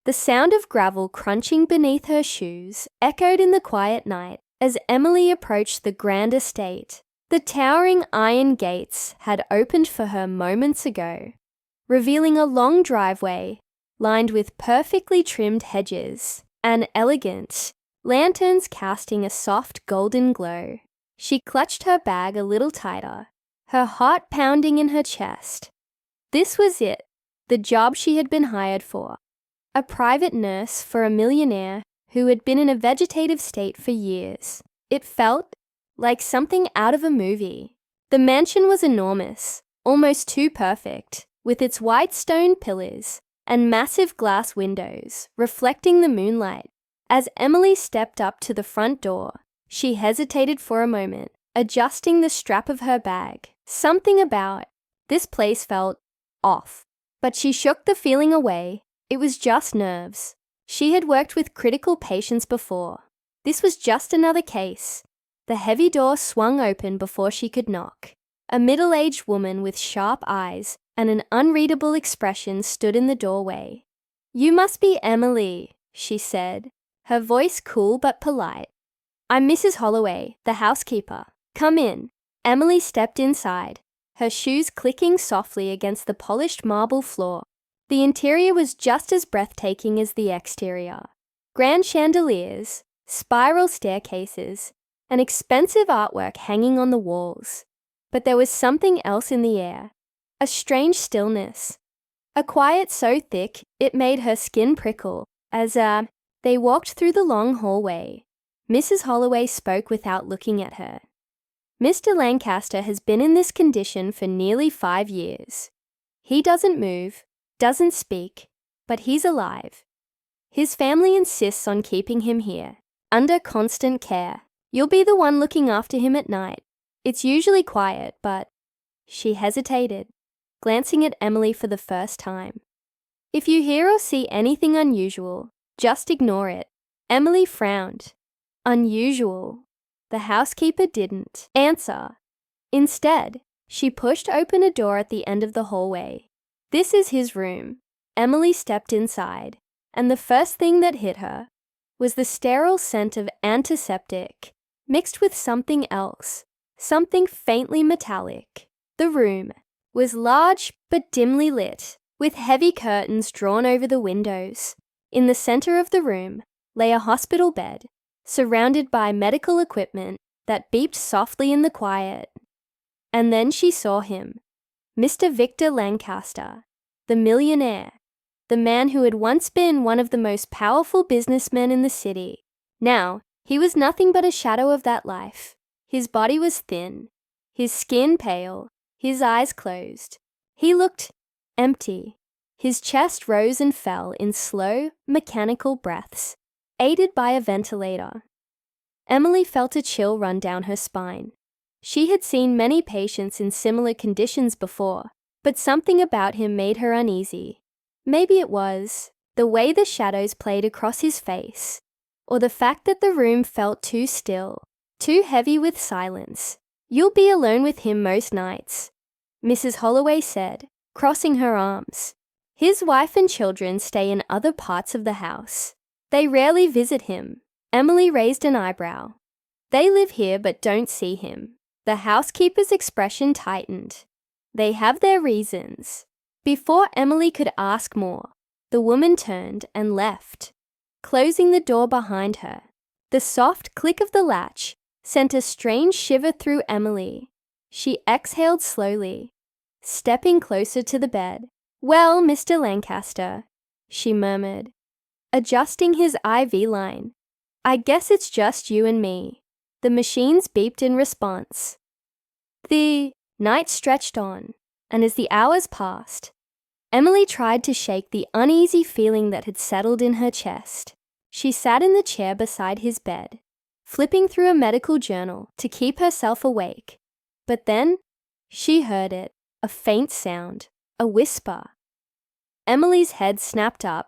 The sound of gravel crunching beneath her shoes echoed in the quiet night as Emily approached the grand estate. The towering iron gates had opened for her moments ago, revealing a long driveway lined with perfectly trimmed hedges and elegant lanterns casting a soft golden glow. She clutched her bag a little tighter, her heart pounding in her chest. This was it, the job she had been hired for. A private nurse for a millionaire who had been in a vegetative state for years. It felt like something out of a movie. The mansion was enormous, almost too perfect, with its white stone pillars and massive glass windows reflecting the moonlight. As Emily stepped up to the front door, she hesitated for a moment, adjusting the strap of her bag. Something about this place felt off, but she shook the feeling away. It was just nerves. She had worked with critical patients before. This was just another case. The heavy door swung open before she could knock. A middle-aged woman with sharp eyes and an unreadable expression stood in the doorway. "You must be Emily," she said, her voice cool but polite. "I'm Mrs. Holloway, the housekeeper. Come in." Emily stepped inside, her shoes clicking softly against the polished marble floor. The interior was just as breathtaking as the exterior. Grand chandeliers, spiral staircases, and expensive artwork hanging on the walls. But there was something else in the air, a strange stillness, a quiet so thick it made her skin prickle. As they walked through the long hallway, Mrs. Holloway spoke without looking at her. "Mr. Lancaster has been in this condition for nearly 5 years. He doesn't move, doesn't speak, but he's alive. His family insists on keeping him here, under constant care. You'll be the one looking after him at night. It's usually quiet, but..." She hesitated, glancing at Emily for the first time. "If you hear or see anything unusual, just ignore it." Emily frowned. Unusual. The housekeeper didn't answer. Instead, she pushed open a door at the end of the hallway. "This is his room." Emily stepped inside, and the first thing that hit her was the sterile scent of antiseptic, mixed with something else, something faintly metallic. The room was large but dimly lit, with heavy curtains drawn over the windows. In the center of the room lay a hospital bed, surrounded by medical equipment that beeped softly in the quiet. And then she saw him, Mr. Victor Lancaster, the millionaire, the man who had once been one of the most powerful businessmen in the city. Now, he was nothing but a shadow of that life. His body was thin, his skin pale, his eyes closed. He looked empty. His chest rose and fell in slow, mechanical breaths, aided by a ventilator. Emily felt a chill run down her spine. She had seen many patients in similar conditions before, but something about him made her uneasy. Maybe it was the way the shadows played across his face, or the fact that the room felt too still, too heavy with silence. "You'll be alone with him most nights," Mrs. Holloway said, crossing her arms. "His wife and children stay in other parts of the house. They rarely visit him." Emily raised an eyebrow. "They live here but don't see him." The housekeeper's expression tightened. "They have their reasons." Before Emily could ask more, the woman turned and left, closing the door behind her. The soft click of the latch sent a strange shiver through Emily. She exhaled slowly, stepping closer to the bed. "Well, Mr. Lancaster," she murmured, adjusting his IV line. "I guess it's just you and me." The machines beeped in response. The night stretched on, and as the hours passed, Emily tried to shake the uneasy feeling that had settled in her chest. She sat in the chair beside his bed, flipping through a medical journal to keep herself awake. But then she heard it, a faint sound, a whisper. Emily's head snapped up,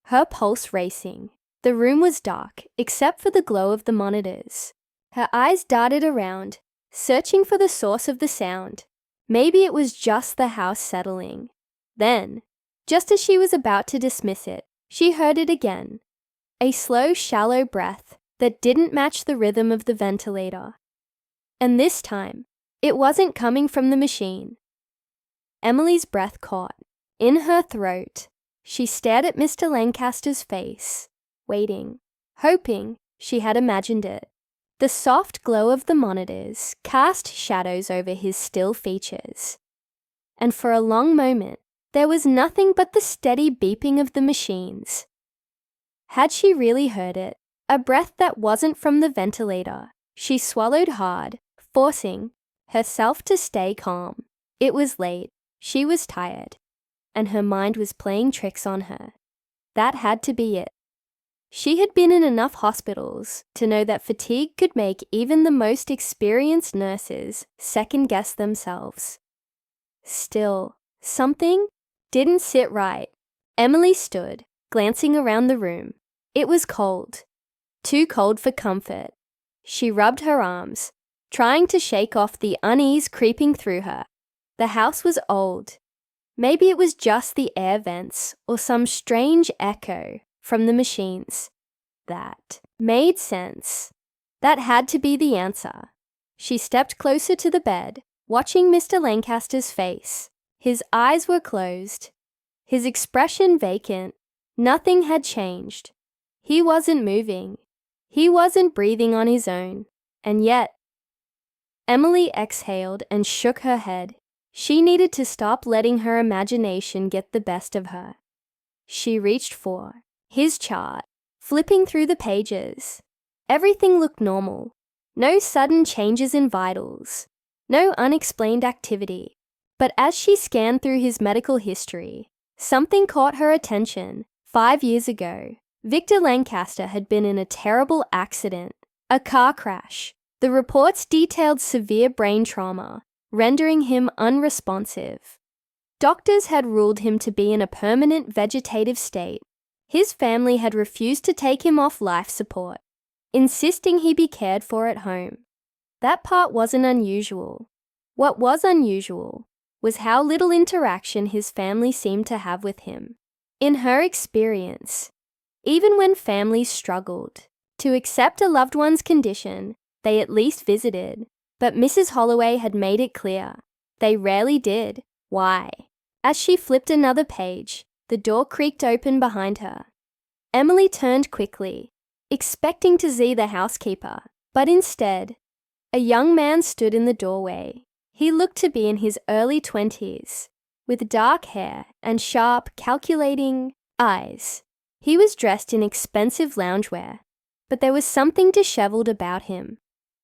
her pulse racing. The room was dark, except for the glow of the monitors. Her eyes darted around, searching for the source of the sound. Maybe it was just the house settling. Then, just as she was about to dismiss it, She heard it again, a slow, shallow breath that didn't match the rhythm of the ventilator. And this time, it wasn't coming from the machine. Emily's breath caught in her throat. She stared at Mr. Lancaster's face, waiting, hoping she had imagined it. The soft glow of the monitors cast shadows over his still features. And for a long moment, there was nothing but the steady beeping of the machines. Had she really heard it? A breath that wasn't from the ventilator. She swallowed hard, forcing herself to stay calm. It was late. She was tired, and her mind was playing tricks on her. That had to be it. She had been in enough hospitals to know that fatigue could make even the most experienced nurses second-guess themselves. Still, something didn't sit right. Emily stood, glancing around the room. It was cold, too cold for comfort. She rubbed her arms, trying to shake off the unease creeping through her. The house was old. Maybe it was just the air vents or some strange echo from the machines. That made sense. That had to be the answer. She stepped closer to the bed, watching Mr. Lancaster's face. His eyes were closed, his expression vacant. Nothing had changed. He wasn't moving. He wasn't breathing on his own. And yet, Emily exhaled and shook her head. She needed to stop letting her imagination get the best of her. She reached for his chart, flipping through the pages. Everything looked normal. No sudden changes in vitals. No unexplained activity. But as she scanned through his medical history, something caught her attention. 5 years ago, Victor Lancaster had been in a terrible accident, a car crash. The reports detailed severe brain trauma, rendering him unresponsive. Doctors had ruled him to be in a permanent vegetative state. His family had refused to take him off life support, insisting he be cared for at home. That part wasn't unusual. What was unusual was how little interaction his family seemed to have with him. In her experience, even when families struggled to accept a loved one's condition, they at least visited. But Mrs. Holloway had made it clear. They rarely did. Why? As she flipped another page, the door creaked open behind her. Emily turned quickly, expecting to see the housekeeper, but instead, a young man stood in the doorway. He looked to be in his early 20s, with dark hair and sharp, calculating eyes. He was dressed in expensive loungewear, but there was something disheveled about him,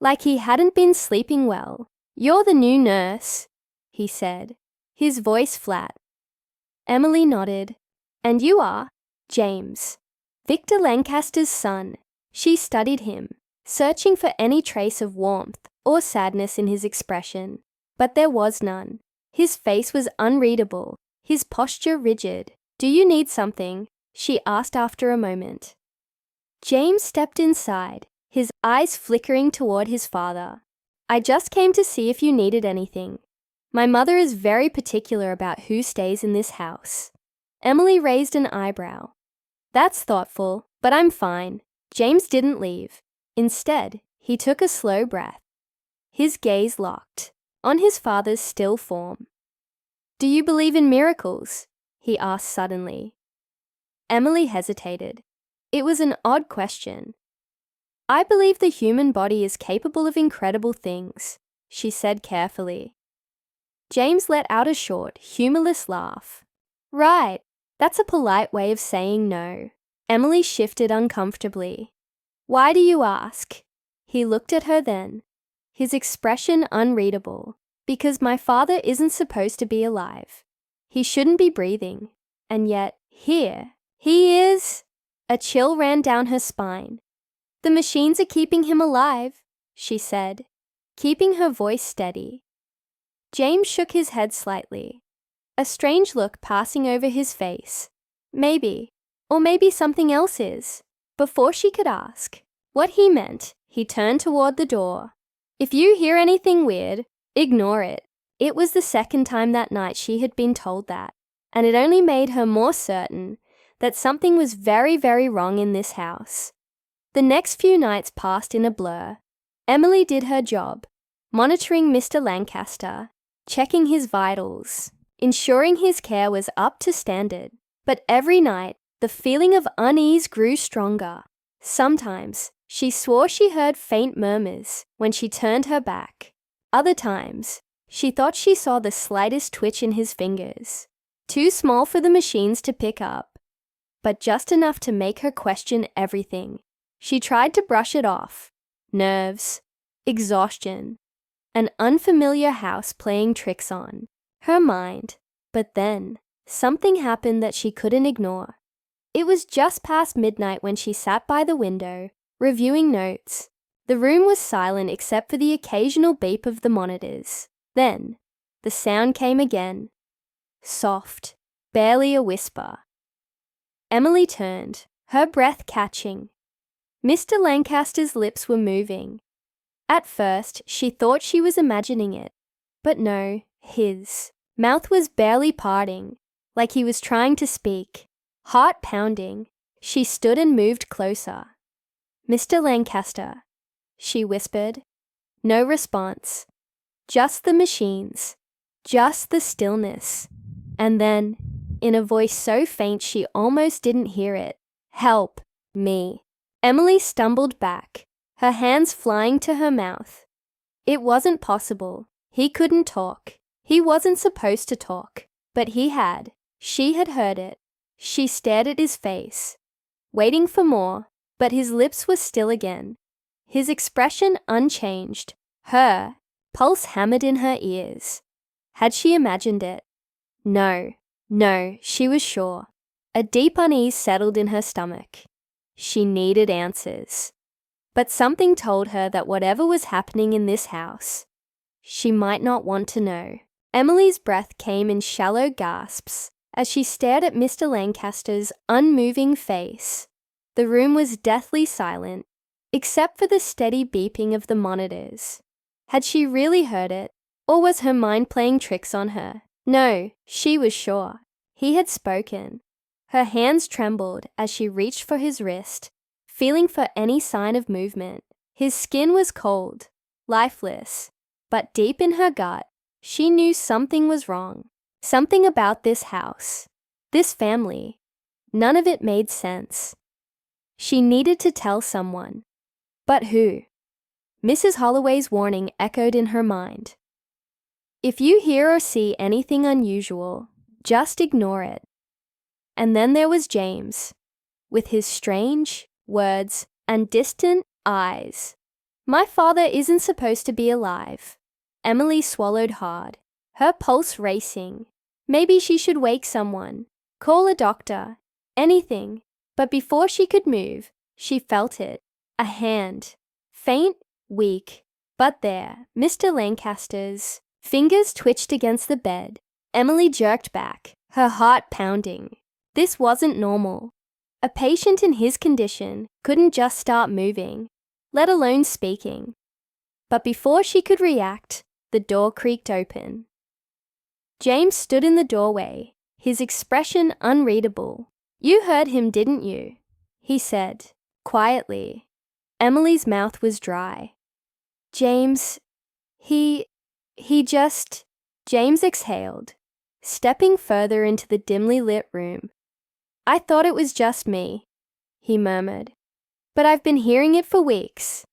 like he hadn't been sleeping well. "You're the new nurse," he said, his voice flat. Emily nodded. "And you are James, Victor Lancaster's son." She studied him, searching for any trace of warmth or sadness in his expression, but there was none. His face was unreadable, his posture rigid. "Do you need something?" she asked after a moment. James stepped inside, his eyes flickering toward his father. "I just came to see if you needed anything. My mother is very particular about who stays in this house." Emily raised an eyebrow. "That's thoughtful, but I'm fine." James didn't leave. Instead, he took a slow breath. His gaze locked on his father's still form. "Do you believe in miracles?" he asked suddenly. Emily hesitated. It was an odd question. "I believe the human body is capable of incredible things," she said carefully. James let out a short, humorless laugh. "Right, that's a polite way of saying no." Emily shifted uncomfortably. "Why do you ask?" He looked at her then, his expression unreadable. "Because my father isn't supposed to be alive. He shouldn't be breathing. And yet, here, he is." A chill ran down her spine. "The machines are keeping him alive," she said, keeping her voice steady. James shook his head slightly, a strange look passing over his face. "Maybe, or maybe something else is." Before she could ask what he meant, he turned toward the door. "If you hear anything weird, ignore it." It was the second time that night she had been told that, and it only made her more certain that something was very, very wrong in this house. The next few nights passed in a blur. Emily did her job, monitoring Mr. Lancaster, checking his vitals, ensuring his care was up to standard. But every night, the feeling of unease grew stronger. Sometimes, she swore she heard faint murmurs when she turned her back. Other times, she thought she saw the slightest twitch in his fingers, too small for the machines to pick up, but just enough to make her question everything. She tried to brush it off. Nerves, exhaustion, an unfamiliar house playing tricks on her mind. But then, something happened that she couldn't ignore. It was just past midnight when she sat by the window, reviewing notes. The room was silent except for the occasional beep of the monitors. Then, the sound came again. Soft, barely a whisper. Emily turned, her breath catching. Mr. Lancaster's lips were moving. At first, she thought she was imagining it. But no, his mouth was barely parting, like he was trying to speak. Heart pounding, she stood and moved closer. "Mr. Lancaster," she whispered. No response. Just the machines. Just the stillness. And then, in a voice so faint she almost didn't hear it, "Help me." Emily stumbled back, her hands flying to her mouth. It wasn't possible. He couldn't talk. He wasn't supposed to talk. But he had. She had heard it. She stared at his face, waiting for more, but his lips were still again. His expression unchanged. Her pulse hammered in her ears. Had she imagined it? No, she was sure. A deep unease settled in her stomach. She needed answers. But something told her that whatever was happening in this house, she might not want to know. Emily's breath came in shallow gasps as she stared at Mr. Lancaster's unmoving face. The room was deathly silent, except for the steady beeping of the monitors. Had she really heard it, or was her mind playing tricks on her? No, she was sure. He had spoken. Her hands trembled as she reached for his wrist, feeling for any sign of movement. His skin was cold, lifeless, but deep in her gut, she knew something was wrong. Something about this house, this family. None of it made sense. She needed to tell someone. But who? Mrs. Holloway's warning echoed in her mind. If you hear or see anything unusual, just ignore it. And then there was James, with his strange words and distant eyes. My father isn't supposed to be alive. Emily swallowed hard, her pulse racing. Maybe she should wake someone, call a doctor, anything. But before she could move, she felt it. A hand. Faint, weak, but there. Mr. Lancaster's fingers twitched against the bed. Emily jerked back, her heart pounding. This wasn't normal. A patient in his condition couldn't just start moving, let alone speaking. But before she could react, the door creaked open. James stood in the doorway, his expression unreadable. "You heard him, didn't you?" he said, quietly. Emily's mouth was dry. "James, he just..." James exhaled, stepping further into the dimly lit room. "I thought it was just me," he murmured. "But I've been hearing it for weeks.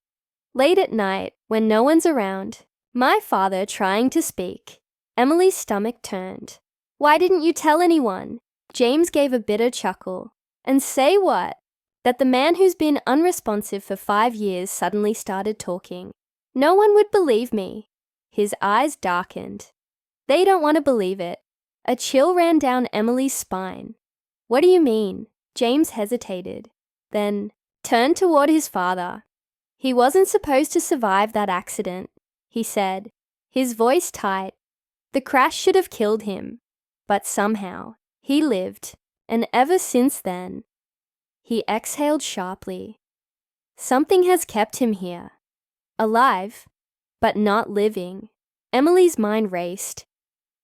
Late at night, when no one's around, my father trying to speak." Emily's stomach turned. "Why didn't you tell anyone?" James gave a bitter chuckle. "And say what? That the man who's been unresponsive for 5 years suddenly started talking. No one would believe me." His eyes darkened. "They don't want to believe it." A chill ran down Emily's spine. "What do you mean?" James hesitated, then turned toward his father. "He wasn't supposed to survive that accident," he said, his voice tight. "The crash should have killed him. But somehow, he lived, and ever since then..." He exhaled sharply. "Something has kept him here. Alive, but not living." Emily's mind raced.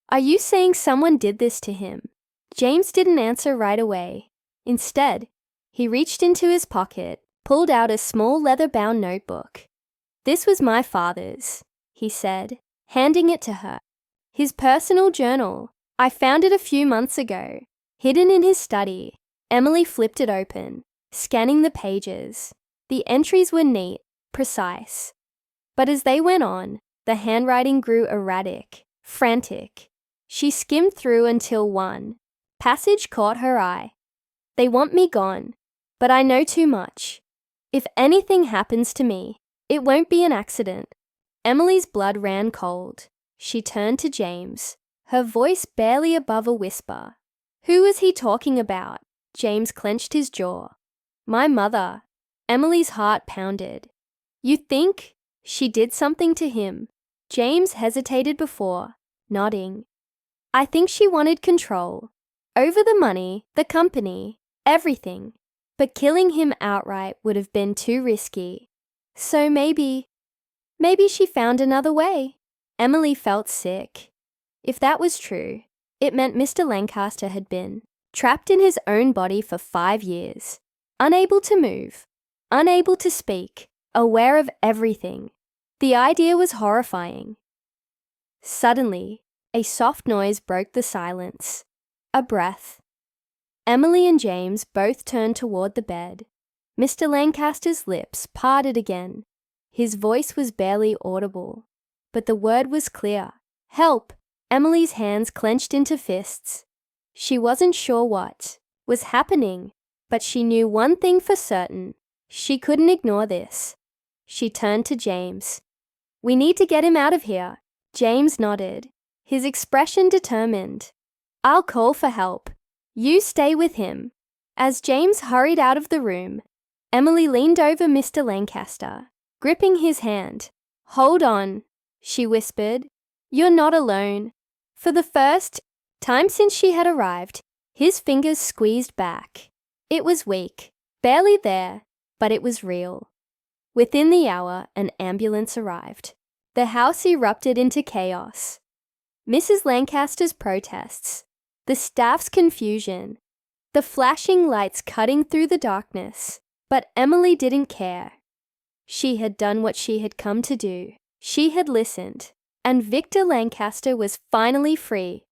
"Are you saying someone did this to him?" James didn't answer right away. Instead, he reached into his pocket, pulled out a small leather-bound notebook. "This was my father's," he said, handing it to her. "His personal journal. I found it a few months ago, hidden in his study." Emily flipped it open, scanning the pages. The entries were neat, precise. But as they went on, the handwriting grew erratic, frantic. She skimmed through until one passage caught her eye. "They want me gone, but I know too much. If anything happens to me, it won't be an accident." Emily's blood ran cold. She turned to James, her voice barely above a whisper. "Who was he talking about?" James clenched his jaw. "My mother." Emily's heart pounded. "You think she did something to him?" James hesitated before, nodding. "I think she wanted control. Over the money, the company, everything. But killing him outright would have been too risky. So maybe she found another way." Emily felt sick. If that was true, it meant Mr. Lancaster had been trapped in his own body for 5 years, unable to move, unable to speak, aware of everything. The idea was horrifying. Suddenly, a soft noise broke the silence. A breath. Emily and James both turned toward the bed. Mr. Lancaster's lips parted again. His voice was barely audible, but the word was clear. "Help!" Emily's hands clenched into fists. She wasn't sure what was happening, but she knew one thing for certain. She couldn't ignore this. She turned to James. "We need to get him out of here." James nodded, his expression determined. "I'll call for help. You stay with him." As James hurried out of the room, Emily leaned over Mr. Lancaster, gripping his hand. "Hold on," she whispered. "You're not alone." For the first time since she had arrived, his fingers squeezed back. It was weak, barely there, but it was real. Within the hour, an ambulance arrived. The house erupted into chaos. Mrs. Lancaster's protests, the staff's confusion, the flashing lights cutting through the darkness. But Emily didn't care. She had done what she had come to do. She had listened, and Victor Lancaster was finally free.